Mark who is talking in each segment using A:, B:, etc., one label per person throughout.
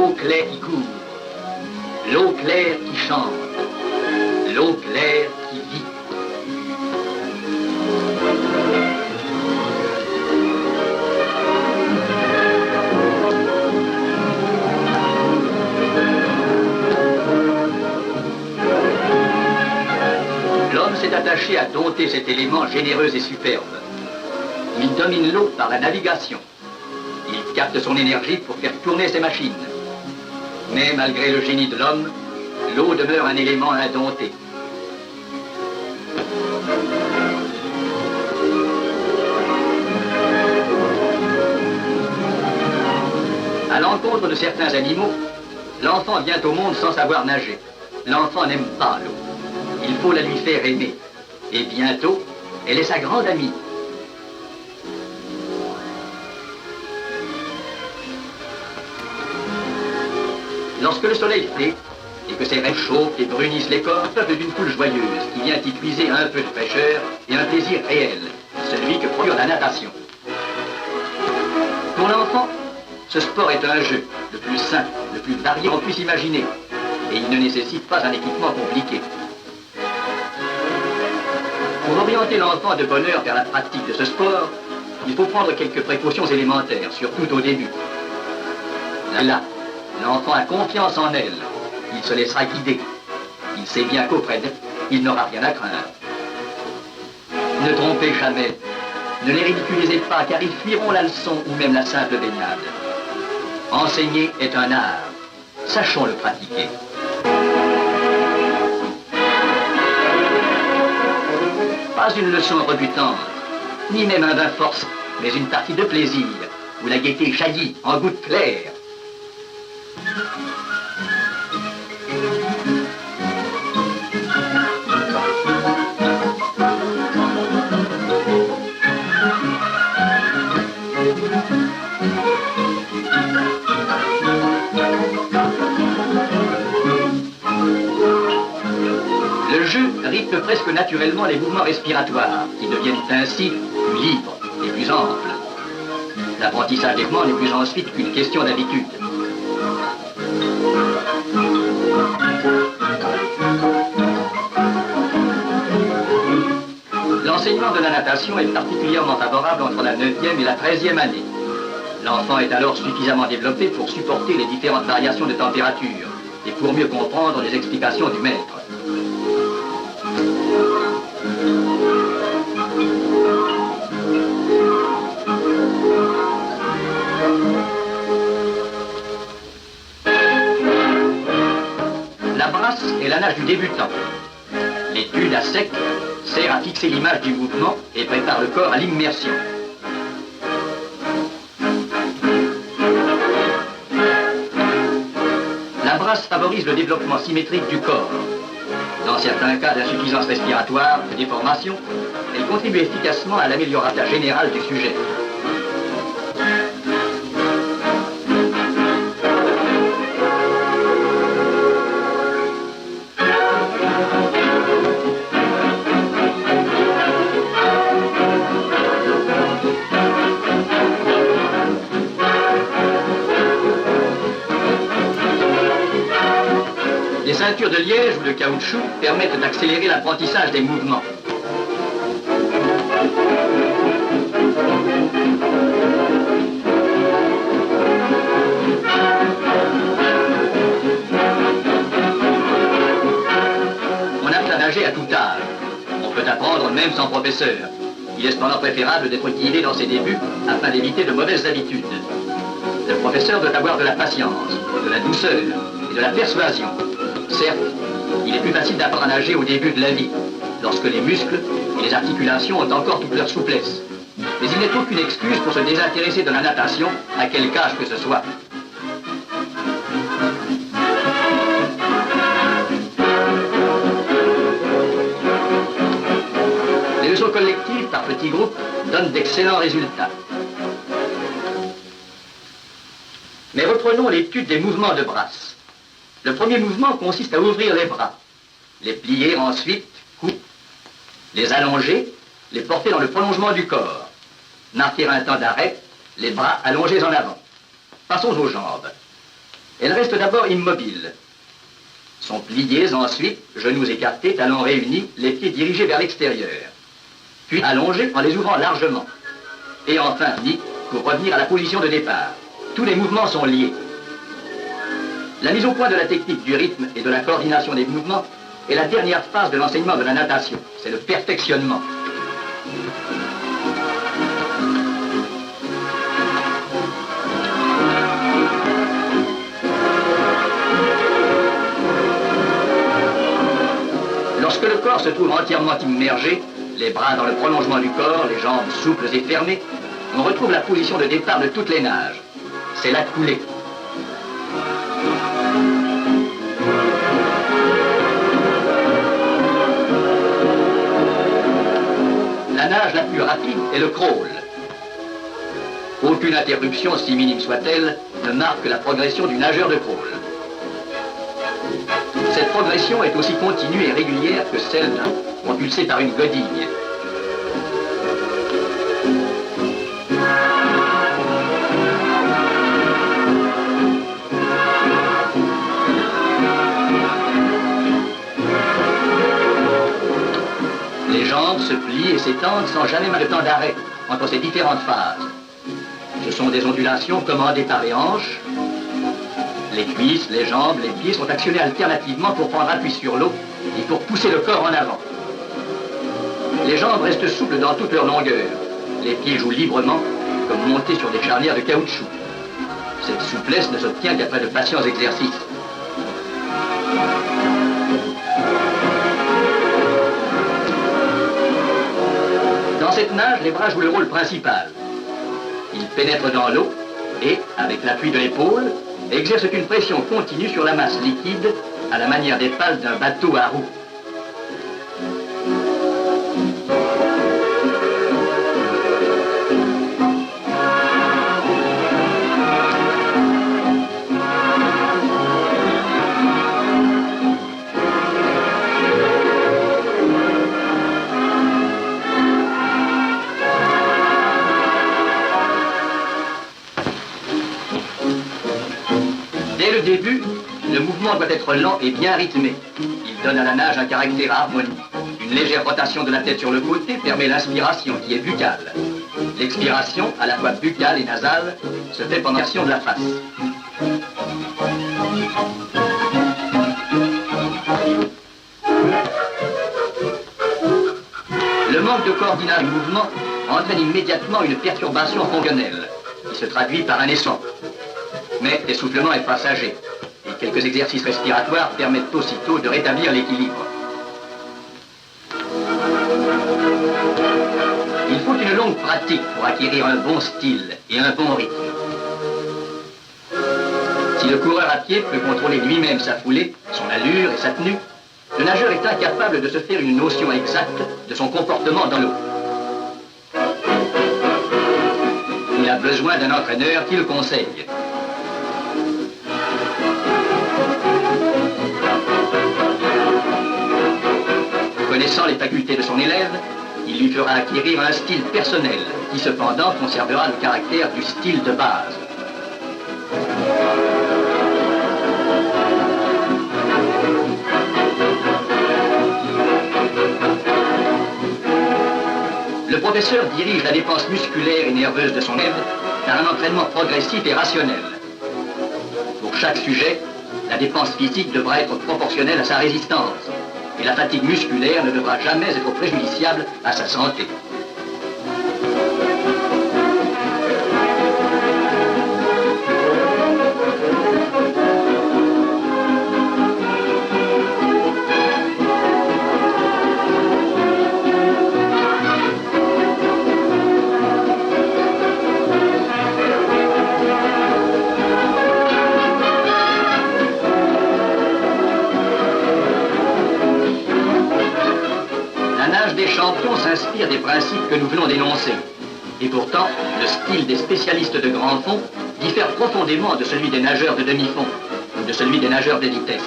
A: l'eau claire qui court, l'eau claire qui chante, l'eau claire qui vit. L'homme s'est attaché à dompter cet élément généreux et superbe. Il domine l'eau par la navigation. Il capte son énergie pour faire tourner ses machines. Mais malgré le génie de l'homme, l'eau demeure un élément indompté. À l'encontre de certains animaux, l'enfant vient au monde sans savoir nager. L'enfant n'aime pas l'eau. Il faut la lui faire aimer. Et bientôt, elle est sa grande amie. Lorsque le soleil plaît et que ses rayons chauffent et brunissent les corps, peuple d'une foule joyeuse qui vient y puiser un peu de fraîcheur et un plaisir réel, celui que procure la natation. Pour l'enfant, ce sport est un jeu, le plus simple, le plus varié qu'on puisse imaginer, et il ne nécessite pas un équipement compliqué. Pour orienter l'enfant de bonne heure vers la pratique de ce sport, il faut prendre quelques précautions élémentaires, surtout au début. Là, l'enfant a confiance en elle. Il se laissera guider. Il sait bien qu'auprès d'elle, il n'aura rien à craindre. Ne trompez jamais. Ne les ridiculisez pas, car ils fuiront la leçon ou même la simple baignade. Enseigner est un art. Sachons le pratiquer. Pas une leçon rebutante, ni même un bain forcé, mais une partie de plaisir, où la gaieté jaillit en gouttes claires. Le jeu rythme presque naturellement les mouvements respiratoires, qui deviennent ainsi plus libres et plus amples. L'apprentissage des mouvements n'est plus ensuite qu'une question d'habitude. L'enseignement de la natation est particulièrement favorable entre la 9e et la 13e année. L'enfant est alors suffisamment développé pour supporter les différentes variations de température et pour mieux comprendre les explications du maître. La brasse est la nage du débutant. L'étude à sec sert à fixer l'image du mouvement et prépare le corps à l'immersion. La brasse favorise le développement symétrique du corps. Dans certains cas d'insuffisance respiratoire, de déformation, elle contribue efficacement à l'amélioration générale du sujet. Les ceintures de liège ou de caoutchouc permettent d'accélérer l'apprentissage des mouvements. On apprend à nager à tout âge. On peut apprendre même sans professeur. Il est cependant préférable d'être guidé dans ses débuts afin d'éviter de mauvaises habitudes. Le professeur doit avoir de la patience, de la douceur et de la persuasion. Certes, il est plus facile d'apprendre à nager au début de la vie, lorsque les muscles et les articulations ont encore toute leur souplesse. Mais il n'est aucune excuse pour se désintéresser de la natation, à quelque âge que ce soit. Les leçons collectives par petits groupes donnent d'excellents résultats. Mais reprenons l'étude des mouvements de brasse. Le premier mouvement consiste à ouvrir les bras, les plier ensuite, les allonger, les porter dans le prolongement du corps, marquer un temps d'arrêt, les bras allongés en avant. Passons aux jambes. Elles restent d'abord immobiles. Sont pliées ensuite, genoux écartés, talons réunis, les pieds dirigés vers l'extérieur. Puis allongés en les ouvrant largement. Et enfin unis pour revenir à la position de départ. Tous les mouvements sont liés. La mise au point de la technique du rythme et de la coordination des mouvements est la dernière phase de l'enseignement de la natation. C'est le perfectionnement. Lorsque le corps se trouve entièrement immergé, les bras dans le prolongement du corps, les jambes souples et fermées, on retrouve la position de départ de toutes les nages. C'est la coulée. La nage la plus rapide est le crawl. Aucune interruption, si minime soit-elle, ne marque la progression du nageur de crawl. Cette progression est aussi continue et régulière que celle d'un propulsé par une godille. Les jambes se plient et s'étendent sans jamais de temps d'arrêt entre ces différentes phases. Ce sont des ondulations commandées par les hanches. Les cuisses, les jambes, les pieds sont actionnés alternativement pour prendre appui sur l'eau et pour pousser le corps en avant. Les jambes restent souples dans toute leur longueur. Les pieds jouent librement, comme montés sur des charnières de caoutchouc. Cette souplesse ne s'obtient qu'après de patients exercices. Dans cette nage, les bras jouent le rôle principal. Ils pénètrent dans l'eau et, avec l'appui de l'épaule, exercent une pression continue sur la masse liquide à la manière des pales d'un bateau à roues. Dès le début, le mouvement doit être lent et bien rythmé. Il donne à la nage un caractère harmonique. Une légère rotation de la tête sur le côté permet l'inspiration qui est buccale. L'expiration, à la fois buccale et nasale, se fait pendant l'action de la face. Le manque de coordination du mouvement entraîne immédiatement une perturbation fonctionnelle qui se traduit par un essoufflement. Mais l'essoufflement est passager et quelques exercices respiratoires permettent aussitôt de rétablir l'équilibre. Il faut une longue pratique pour acquérir un bon style et un bon rythme. Si le coureur à pied peut contrôler lui-même sa foulée, son allure et sa tenue, le nageur est incapable de se faire une notion exacte de son comportement dans l'eau. Il a besoin d'un entraîneur qui le conseille. Connaissant les facultés de son élève, il lui fera acquérir un style personnel qui cependant conservera le caractère du style de base. Le professeur dirige la dépense musculaire et nerveuse de son élève par un entraînement progressif et rationnel. Pour chaque sujet, la dépense physique devra être proportionnelle à sa résistance. Et la fatigue musculaire ne devra jamais être préjudiciable à sa santé. Des champions s'inspire des principes que nous venons d'énoncer. Et pourtant, le style des spécialistes de grand fond diffère profondément de celui des nageurs de demi-fond ou de celui des nageurs de vitesse.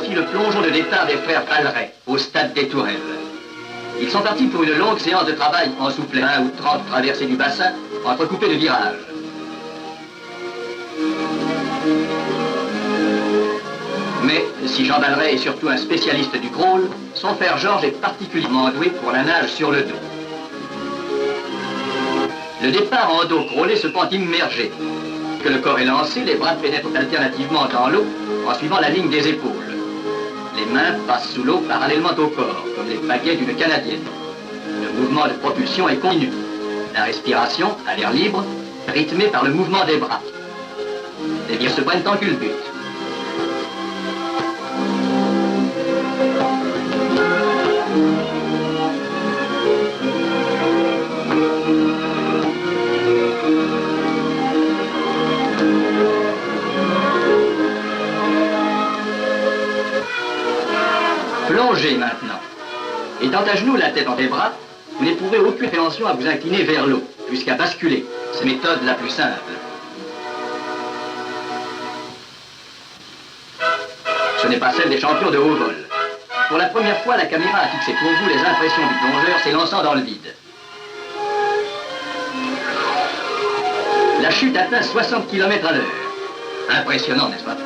A: fit le plongeon de départ des frères Valeret au stade des Tourelles. Ils sont partis pour une longue séance de travail en soufflet 20 ou 30 traversées du bassin, entrecoupées de virages. Mais si Jean Valeret est surtout un spécialiste du crawl, son frère Georges est particulièrement doué pour la nage sur le dos. Le départ en dos crawlé se prend immergé. Que le corps est lancé, les bras pénètrent alternativement dans l'eau en suivant la ligne des épaules. Les mains passent sous l'eau parallèlement au corps, comme les baguettes d'une canadienne. Le mouvement de propulsion est continu. La respiration, à l'air libre, rythmée par le mouvement des bras. Les vires se prennent en culbute. Plongez maintenant. Étant à genoux, la tête dans les bras, vous n'éprouvez aucune appréhension à vous incliner vers l'eau, jusqu'à basculer. C'est la méthode la plus simple. Ce n'est pas celle des champions de haut vol. Pour la première fois, la caméra a fixé pour vous les impressions du plongeur s'élançant dans le vide. La chute atteint 60 km à l'heure. Impressionnant, n'est-ce pas?